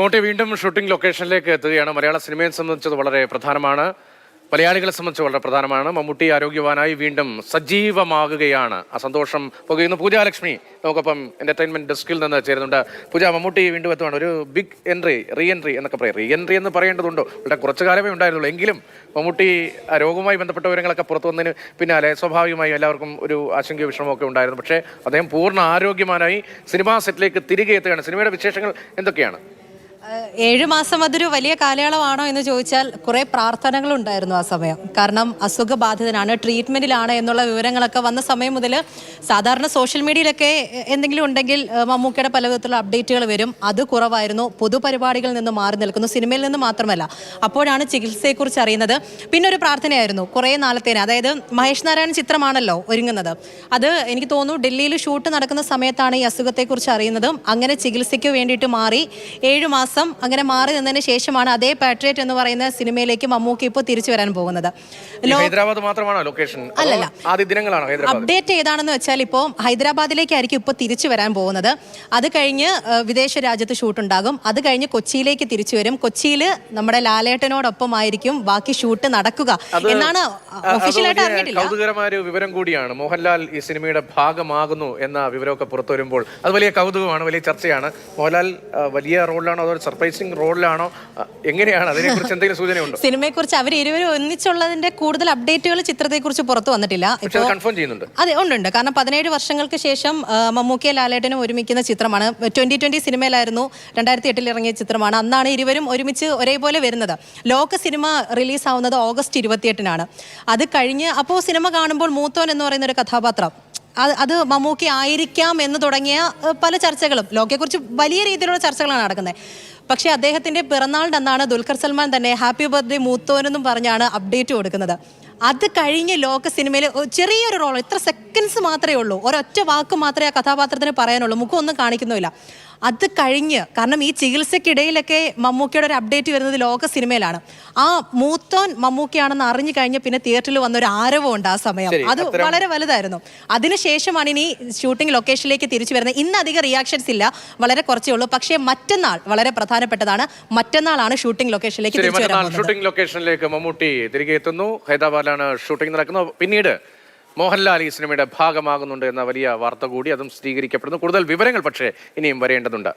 മമ്മൂട്ടി വീണ്ടും ഷൂട്ടിംഗ് ലൊക്കേഷനിലേക്ക് എത്തുകയാണ്. മലയാള സിനിമയെ സംബന്ധിച്ചത് വളരെ പ്രധാനമാണ്, മലയാളികളെ സംബന്ധിച്ച് വളരെ പ്രധാനമാണ്. മമ്മൂട്ടി ആരോഗ്യവാനായി വീണ്ടും സജീവമാകുകയാണ്. ആ സന്തോഷം പകരുന്നു. പൂജാലക്ഷ്മി നമുക്കൊപ്പം എന്റർടൈൻമെന്റ് ഡെസ്കിൽ നിന്ന് ചേരുന്നുണ്ട്. പൂജ, മമ്മൂട്ടി വീണ്ടും എത്തുവാണ്. ഒരു ബിഗ് റീ എൻട്രി എന്നൊക്കെ പറയും. റീ എൻട്രി എന്ന് പറയേണ്ടതുണ്ടോ? ഇവിടെ കുറച്ചു കാലമേ ഉണ്ടായിരുന്നുള്ളൂ. എങ്കിലും മമ്മൂട്ടി രോഗവുമായി ബന്ധപ്പെട്ട വിവരങ്ങളൊക്കെ പുറത്തു വന്നതിന് പിന്നാലെ സ്വാഭാവികമായും എല്ലാവർക്കും ഒരു ആശങ്കയോ വിഷമമൊക്കെ ഉണ്ടായിരുന്നു. പക്ഷേ അദ്ദേഹം പൂർണ്ണ ആരോഗ്യവാനായി സിനിമാ സെറ്റിലേക്ക് തിരികെ എത്തുകയാണ്. സിനിമയുടെ വിശേഷങ്ങൾ എന്തൊക്കെയാണ്? 7 മാസം അതൊരു വലിയ കാലയളവാണോ എന്ന് ചോദിച്ചാൽ കുറേ പ്രാർത്ഥനകളുണ്ടായിരുന്നു ആ സമയം. കാരണം അസുഖബാധിതനാണ്, ട്രീറ്റ്മെന്റിലാണ് എന്നുള്ള വിവരങ്ങളൊക്കെ വന്ന സമയം മുതൽ സാധാരണ സോഷ്യൽ മീഡിയയിലൊക്കെ എന്തെങ്കിലും ഉണ്ടെങ്കിൽ മമ്മൂക്കയുടെ പല വിധത്തിലുള്ള അപ്ഡേറ്റുകൾ വരും. അത് കുറവായിരുന്നു. പൊതുപരിപാടികളിൽ നിന്ന് മാറി നിൽക്കുന്നു, സിനിമയിൽ നിന്ന് മാത്രമല്ല. അപ്പോഴാണ് ചികിത്സയെക്കുറിച്ച് അറിയുന്നത്. പിന്നെ ഒരു പ്രാർത്ഥനയായിരുന്നു കുറേ നാളത്തേന്. അതായത് മഹേഷ് നാരായണൻ ചിത്രമാണല്ലോ ഒരുങ്ങുന്നത്. അത് എനിക്ക് തോന്നുന്നു ഡൽഹിയിൽ ഷൂട്ട് നടക്കുന്ന സമയത്താണ് ഈ അസുഖത്തെക്കുറിച്ച് അറിയുന്നതും. അങ്ങനെ ചികിത്സയ്ക്ക് വേണ്ടിയിട്ട് മാറി 7 മാസം അങ്ങനെ മാറി നിന്നതിന് ശേഷമാണ് അതേ പാട്രിയറ്റ് എന്ന് പറയുന്ന സിനിമയിലേക്ക് മമ്മൂക്കി ഇപ്പോൾ തിരിച്ചു വരാൻ പോകുന്നത്. ഹൈദരാബാദ് മാത്രമാണോ ലൊക്കേഷൻ? അല്ലല്ല, ആദ്യ ദിനങ്ങളാണ് അപ്ഡേറ്റ് ഏതാണെന്ന് വെച്ചാൽ ഇപ്പോൾ ഹൈദരാബാദിലേക്കായിരിക്കും ഇപ്പോൾ തിരിച്ചു വരാൻ പോകുന്നത്. അത് കഴിഞ്ഞ് വിദേശ രാജ്യത്ത് ഷൂട്ട് ഉണ്ടാകും. അത് കഴിഞ്ഞ് കൊച്ചിയിലേക്ക് തിരിച്ചു വരും. കൊച്ചിയിൽ നമ്മുടെ ലാലേട്ടനോടൊപ്പം ആയിരിക്കും ബാക്കി ഷൂട്ട് നടക്കുക എന്നാണ് ഒഫീഷ്യലായിട്ട് അറിഞ്ഞിട്ടില്ല. കൗതുകരമായ ഒരു വിവരം കൂടിയാണ്. മോഹൻലാൽ ഈ സിനിമയുടെ ഭാഗമാകുന്നു എന്ന വിവരമൊക്കെ പുറത്തു വരുമ്പോൾ അത് വലിയ കൗതുകമാണ്, വലിയ ചർച്ചയാണ്. മോഹൻലാൽ വലിയ റോളിലാണോ അതോ സർപ്രൈസിംഗ് റോളിലാണോ, എങ്ങനെയാണ്? അതിനെക്കുറിച്ച് എന്തെങ്കിലും സൂചനയുണ്ടോ? സിനിമയെക്കുറിച്ച് അവർ ഇരുവരും ഒന്നിച്ചുള്ളതിന്റെ കൂടുതൽ അപ്ഡേറ്റുകൾ ചിത്രത്തെക്കുറിച്ച് പുറത്തു വന്നിട്ടില്ല. കൺഫേം ചെയ്യുന്നുണ്ട്. അതെ, ഉണ്ട്. കാരണം 17 വർഷങ്ങൾക്ക് ശേഷം മമ്മൂക്കയും ലാലേട്ടനും ഒരുമിക്കുന്ന ചിത്രമാണ്. 2020 സിനിമയിലായിരുന്നു, 2008 ഇറങ്ങിയ ചിത്രമാണ്. അന്നാണ് ഇരുവരും ഒരുമിച്ച് ഒരേപോലെ വരുന്നത്. ലോക സിനിമ റിലീസ് ആവുന്നത് ഓഗസ്റ്റ് 28-നാണ്. അത് കഴിഞ്ഞ് അപ്പോൾ സിനിമ കാണുമ്പോൾ മൂത്തോൻ എന്ന് പറയുന്ന ഒരു കഥാപാത്രം അത് മമ്മൂക്കി ആയിരിക്കാം എന്ന് തുടങ്ങിയ പല ചർച്ചകളും, ലോകയെക്കുറിച്ച് വലിയ രീതിയിലുള്ള ചർച്ചകളാണ് നടക്കുന്നത്. പക്ഷേ അദ്ദേഹത്തിൻ്റെ പിറന്നാളിൻ്റെ അന്നാണ് ദുൽഖർ സൽമാൻ തന്നെ ഹാപ്പി ബർത്ത്ഡേ മൂത്തോനെന്നും പറഞ്ഞാണ് അപ്ഡേറ്റ് കൊടുക്കുന്നത്. അത് കഴിഞ്ഞ് ലോക സിനിമയിൽ ചെറിയൊരു റോൾ, ഇത്ര സെക്കൻഡ്സ് മാത്രമേ ഉള്ളൂ, ഒരൊറ്റ വാക്ക് മാത്രമേ ആ കഥാപാത്രത്തിന് പറയാനുള്ളൂ, മുഖമൊന്നും കാണിക്കുന്നില്ല. അത് കഴിഞ്ഞ്, കാരണം ഈ ചികിത്സയ്ക്കിടയിലൊക്കെ മമ്മൂക്കയുടെ ഒരു അപ്ഡേറ്റ് വരുന്നത് ലോക സിനിമയിലാണ്. ആ മൂത്തോൻ മമ്മൂക്കയാണെന്ന് അറിഞ്ഞു കഴിഞ്ഞ് പിന്നെ തിയേറ്ററിൽ വന്നൊരു ആരവമുണ്ട് ആ സമയം. അത് വളരെ വലുതായിരുന്നു. അതിനുശേഷമാണ് ഇനി ഷൂട്ടിംഗ് ലൊക്കേഷനിലേക്ക് തിരിച്ചു വരുന്നത്. ഇന്ന് അധികം റിയാക്ഷൻസ് ഇല്ല, വളരെ കുറച്ചേ ഉള്ളൂ. പക്ഷേ മറ്റന്നാൾ വളരെ പ്രധാനപ്പെട്ടതാണ്. മറ്റന്നാളാണ് ഷൂട്ടിംഗ് ലൊക്കേഷനിലേക്ക് തിരിച്ചു വരുന്നത്. ഷൂട്ടിംഗ് ലൊക്കേഷനിലേക്ക് മമ്മൂട്ടി തിരികെ എത്തുന്നു. ഹൈദരാബാദിലാണ് ഷൂട്ടിംഗ് നടക്കുന്നത്. പിന്നീട് മോഹൻലാൽ ഈ സിനിമയുടെ ഭാഗമാകുന്നുണ്ട് എന്ന വലിയ വാർത്ത കൂടി അതും സ്ഥിരീകരിക്കപ്പെടുന്നു. കൂടുതൽ വിവരങ്ങൾ പക്ഷേ ഇനിയും വരേണ്ടതുണ്ട്.